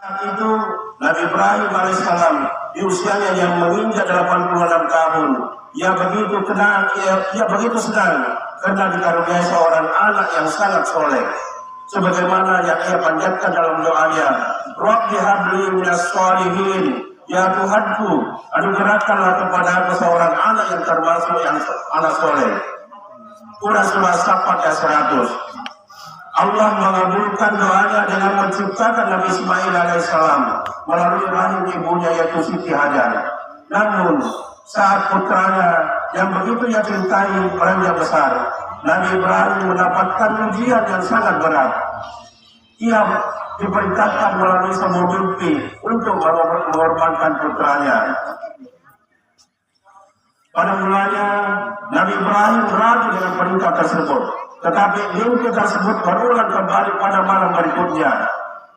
Saat itu Nabi Ibrahim alaihissalam di usianya yang menginjak 86 tahun, ia begitu senang karena dikaruniai seorang anak yang sangat soleh. Sebagaimana yang ia panjatkan dalam doanya, Rabbi habli minas sholihin, ya Tuhanku, anugerahkanlah kepada aku seorang anak yang termasuk yang anak soleh. Surah Safat ayat 100. Allah mengabulkan doanya dengan menciptakan Nabi Ismail alaihissalam melalui rahim ibunya yaitu Siti Hajar. Namun saat putranya yang begitu ia cintai beranjak besar, Nabi Ibrahim mendapatkan ujian yang sangat berat. Ia diperintahkan melalui sebuah mimpi untuk mengorbankan putranya. Pada mulanya Nabi Ibrahim ragu dengan perintah tersebut, tetapi mimpi tersebut berulang kembali pada malam berikutnya.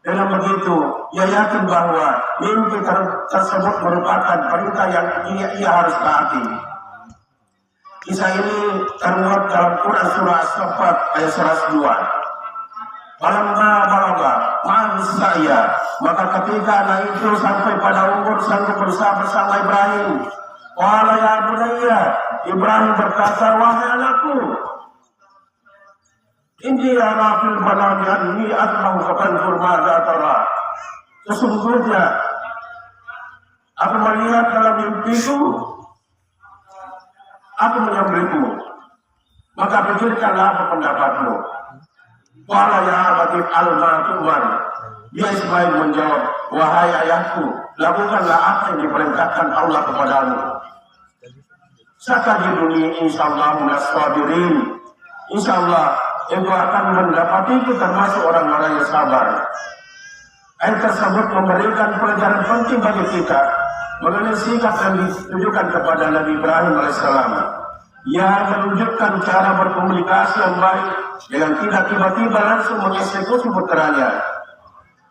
Dengan begitu, ia yakin bahwa mimpi tersebut merupakan perintah yang ia harus taati. Kisah ini termuat dalam Quran surah As-Saffat ayat 102. Falamma balagha ma'ahu sa'ya, maka ketika anak itu sampai pada umur sanggup bersama Ibrahim, qala ya bunayya, Ibrahim berkata, wahai anakku, inni ara fil manami anni ad'u fatanzur madza tara. Sesungguhnya aku melihat dalam mimpiku, aku menyembelihmu, maka pikirkanlah apa pendapatmu. Qala ya abati al-ma tu'mar. Ya Ismail menjawab, wahai ayahku, lakukanlah apa yang diperintahkan Allah kepadamu. Satajiduni insyaallah minas sabirin. Insyaallah engkau akan mendapatiku termasuk orang-orang yang sabar. Ayat tersebut memberikan pelajaran penting bagi kita mengenai sikap yang ditujukan kepada Nabi Ibrahim alaihissalam. Ia menunjukkan cara berkomunikasi yang baik dengan tidak tiba-tiba langsung mengeksekusi putranya.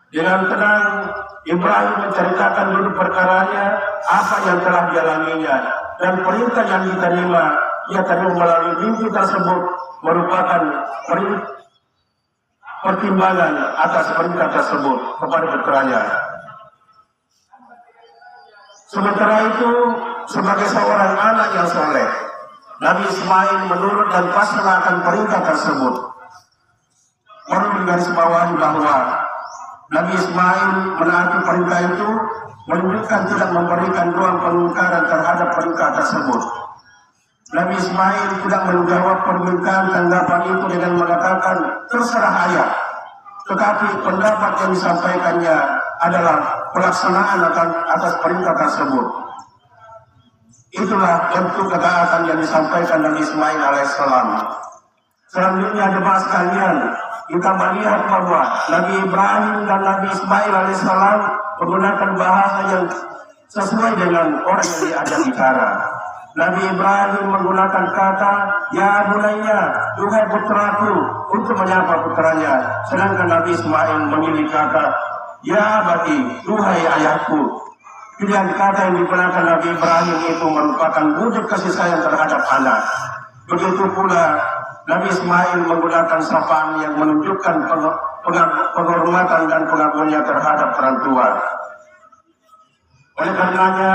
Dengan tenang, Ibrahim menceritakan dulu perkaranya, apa yang telah dialaminya, dan perintah yang diterima. Ia terima melalui mimpi tersebut merupakan pertimbangan atas perintah tersebut kepada putranya. Sementara itu, sebagai seorang anak yang soleh, Nabi Ismail menurut dan pasrah akan perintah tersebut. Perlu digarisbawahi bahwa Nabi Ismail menaati perintah itu menunjukkan tidak memberikan ruang pengingkaran terhadap perintah tersebut. Nabi Ismail tidak menjawab permintaan tanggapan itu dengan mengatakan terserah ayah, tetapi pendapat yang disampaikannya adalah pelaksanaan atas perintah tersebut. Itulah bentuk ketaatan yang disampaikan Nabi Ismail alaihissalam. Selanjutnya jemaah sekalian, kita melihat bahwa Nabi Ibrahim dan Nabi Ismail alaihissalam menggunakan bahasa yang sesuai dengan orang yang diajak bicara. Nabi Ibrahim menggunakan kata ya bunayya, duhai putraku, untuk menyapa putranya. Sedangkan Nabi Ismail memilih kata ya abati, duhai ayahku. Pilihan kata yang digunakan Nabi Ibrahim itu merupakan wujud kasih sayang terhadap anak. Begitu pula Nabi Ismail menggunakan sapaan yang menunjukkan penghormatan dan pengagungannya terhadap orang tua. Oleh karenanya,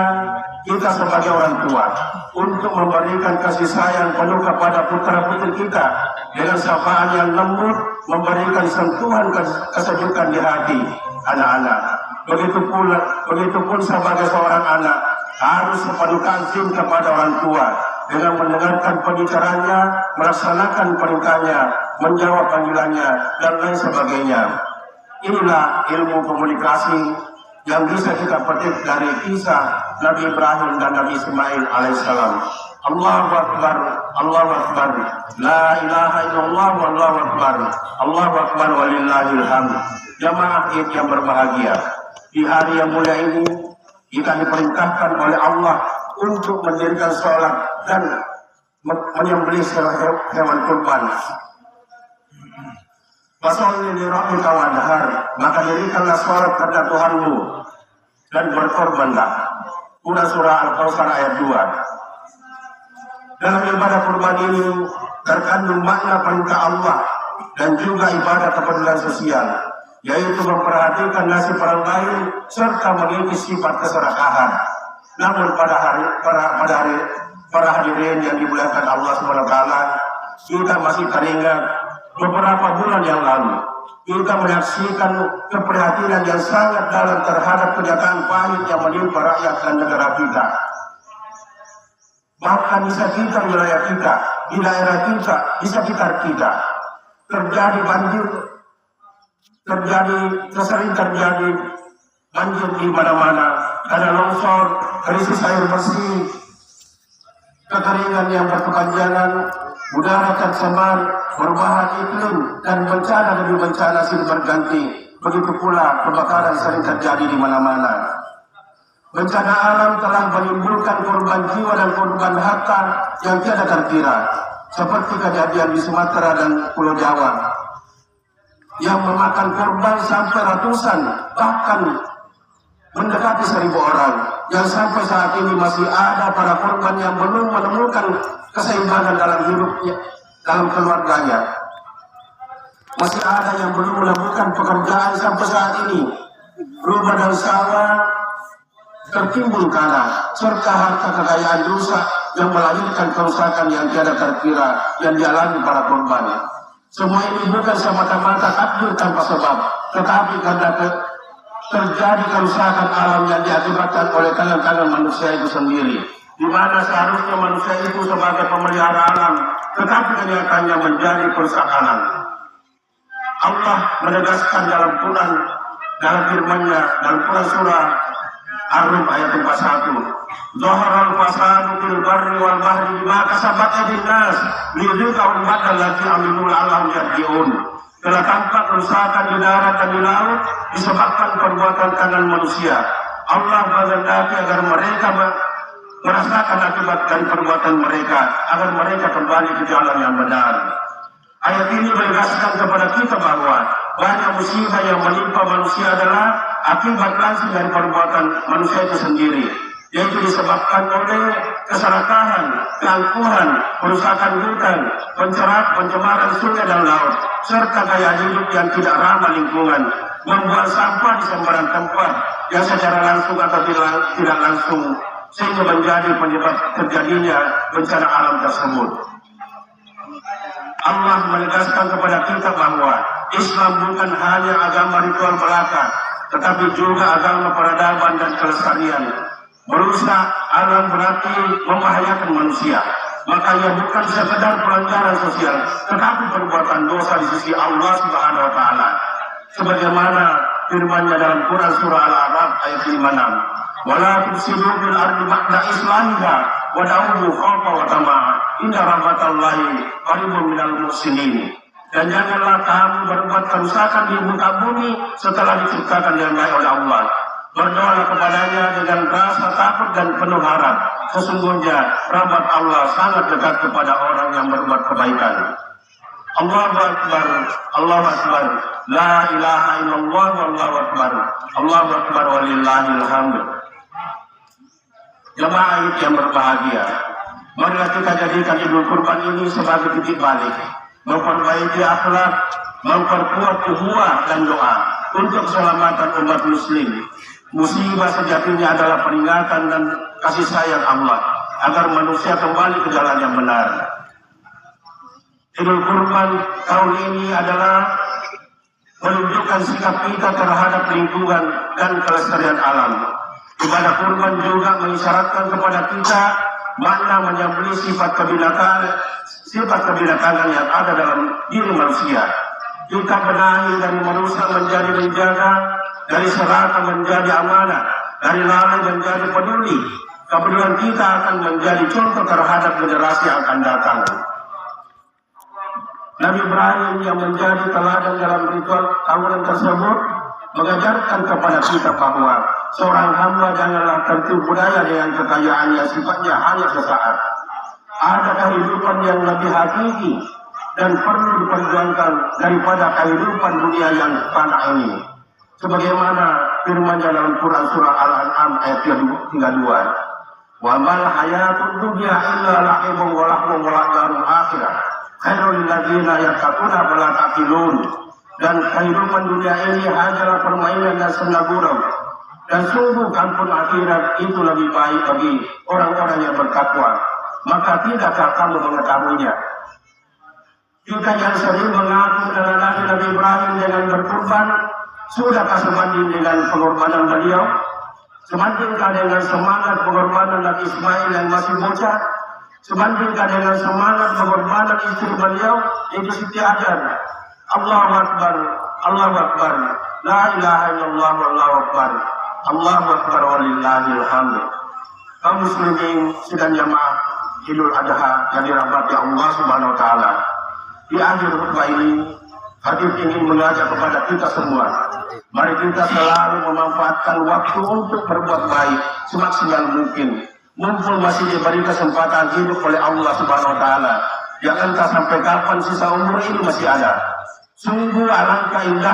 kita sebagai orang tua untuk memberikan kasih sayang penuh kepada putra-putri kita dengan sapaan yang lembut, memberikan sentuhan kesejukan di hati anak-anak. Begitupun sebagai seorang anak harus sepenuh kasih kepada orang tua dengan mendengarkan pembicaranya, melaksanakan perintahnya, menjawab panggilannya, dan lain sebagainya. Inilah ilmu komunikasi yang bisa kita petik dari kisah Nabi Ibrahim dan Nabi Ismail alaihissalam. Allahu Akbar, Allahu Akbar, la ilaha illallah, wallahu akbar, Allahu Akbar walillahil hamd. Jamaah yang berbahagia, di hari yang mulia ini kita diperintahkan oleh Allah untuk mendirikan sholat dan menyembelih hewan kurban. Fasholli li rabbika wanhar, maka dirikanlah sholat karena Tuhanmu dan berkorbanlah. Surah Al-Kautsar ayat 2. Dalam ibadah kurban ini terkandung makna perintah Allah dan juga ibadah kepedulian sosial. yaitu memperhatikan nasib orang lain serta mengikuti sifat keserakahan. Namun para hadirin yang dimuliakan Allah SWT, kita masih teringat beberapa bulan yang lalu kita menyaksikan keprihatinan yang sangat dalam terhadap kenyataan pahit yang menimpa rakyat dan negara kita. Bahkan di sekitar wilayah kita, di daerah kita, di sekitar kita terjadi banjir, sering terjadi banjir di mana-mana, ada longsor, krisis air bersih, kekeringan yang berkepanjangan, udara tercemar, perubahan iklim, dan bencana demi bencana silih berganti. Begitu pula kebakaran sering terjadi di mana-mana. Bencana alam telah menimbulkan korban jiwa dan korban harta yang tiada terkira, seperti kejadian di Sumatera dan Pulau Jawa, yang memakan korban sampai ratusan, bahkan mendekati 1.000 orang, yang sampai saat ini masih ada para korban yang belum menemukan keseimbangan dalam hidupnya, dalam keluarganya. Masih ada yang belum menemukan pekerjaan sampai saat ini. Rumah dan sawah tertimbun tanah, serta harta kekayaan rusak yang melahirkan kerusakan yang tiada terkira yang dialami para korban. Semua ini bukan semata-mata takdir tanpa sebab, tetapi karena terjadi kerusakan alam yang diakibatkan oleh tangan-tangan manusia itu sendiri, di mana seharusnya manusia itu sebagai pemelihara alam, tetapi kenyataannya menjadi perusak alam. Allah menegaskan dalam Quran, dalam firman-Nya, dalam Quran surah Ar-Rum ayat 41, Zaharal fasadu fil barri wal bahri bima kasabat aydin nas liyudhiqahum ba'dal ladzina amilu la'allahum yarji'un. Telah tampak kerusakan di darat dan di laut disebabkan perbuatan tangan manusia. Allah menghendaki agar mereka merasakan akibat dari perbuatan mereka, agar mereka kembali ke jalan yang benar. Ayat ini menegaskan kepada kita bahwa banyak musibah yang menimpa manusia adalah akibat langsung dari perbuatan manusia itu sendiri, yaitu disebabkan oleh keserakahan, keangkuhan, perusakan hutan, pencemaran sungai dan laut, serta gaya hidup yang tidak ramah lingkungan, membuang sampah di sembarang tempat yang secara langsung atau tidak langsung, sehingga menjadi penyebab terjadinya bencana alam tersebut. Allah menegaskan kepada kita bahwa Islam bukan hanya agama ritual belaka, tetapi juga agama peradaban dan kelestarian. Merusak alam berarti membahayakan manusia. Maka ia bukan sekedar pelanggaran sosial, tetapi perbuatan dosa di sisi Allah Subhanahu wa taala. Sebagaimana firman-Nya dalam Quran surah Al-A'raf ayat 56, "Wala tufsidu fil ardi ba'da islahiha wa da'uhu khawfan wa tama'a inna rahmatallahi qaribun minal muhsinin." Dan janganlah kamu berbuat kerusakan di muka bumi setelah diciptakan dengan baik oleh Allah. Berdoalah kepadanya dengan rasa takut dan penuh harap. Sesungguhnya rahmat Allah sangat dekat kepada orang yang berbuat kebaikan. Allahu Akbar, Allahu Akbar, la ilaha illallah, wallahu akbar, Allahu Akbar walillahil hamd. Jemaah yang berbahagia, marilah kita jadikan Idul Kurban ini sebagai titik balik, memperbaiki akhlak, memperkuat ukhuwah dan doa untuk keselamatan umat muslim. Musibah sejatinya adalah peringatan dan kasih sayang Allah agar manusia kembali ke jalan yang benar. Idul Kurban tahun ini adalah menunjukkan sikap kita terhadap lingkungan dan kelestarian alam. Ibadah kurban juga mengisyaratkan kepada kita makna menyembelih sifat kebinatangan yang ada dalam diri manusia. Kita benahi dari merusak menjadi menjaga, dari serakah menjadi amanah, dari lalai menjadi peduli. Kepedulian kita akan menjadi contoh terhadap generasi yang akan datang. Nabi Ibrahim yang menjadi teladan dalam ritual tahunan tersebut mengajarkan kepada kita bahwa seorang hamba janganlah tertipu daya dengan kekayaan yang sifatnya hanya sesaat. Ada kehidupan yang lebih hakiki dan perlu diperjuangkan daripada kehidupan dunia yang fana ini. Sebagaimana firman dalam Quran surah Al-An'am ayat 32, "Wa mal hayatud dunya illa la'ibun wa lahwun wa darul akhirah khairul ladzina yattaquna wa la taqilun." dan kehidupan dunia ini hanyalah permainan dan senda gurau. Dan sungguh kampung akhirat itu lebih baik bagi orang-orang yang bertakwa. Maka tidakkah kamu mengetahuinya? Kita yang sering mengaku dengan Nabi Ibrahim dengan berkorban, sudahkah sebanding dengan pengorbanan beliau? Sebandingkah dengan semangat pengorbanan Nabi Ismail yang masih bocah? Sebandingkah dengan semangat pengorbanan istri beliau, itu Siti Hajar? Allahu Akbar, Allahu Akbar, la ilaha illallah, Allahu Akbar, Allahu Akbar walillahil hamd. Kaum muslimin sidang jamaah Idul Adha yang dirahmati Allah Subhanahu wa taala. Di akhir khutbah ini, hadir ingin mengajak kepada kita semua, mari kita selalu memanfaatkan waktu untuk berbuat baik semaksimal mungkin. Mumpung masih diberi kesempatan hidup oleh Allah Subhanahu wa taala, yang entah sampai kapan sisa umur ini masih ada. Sungguh alangkah indah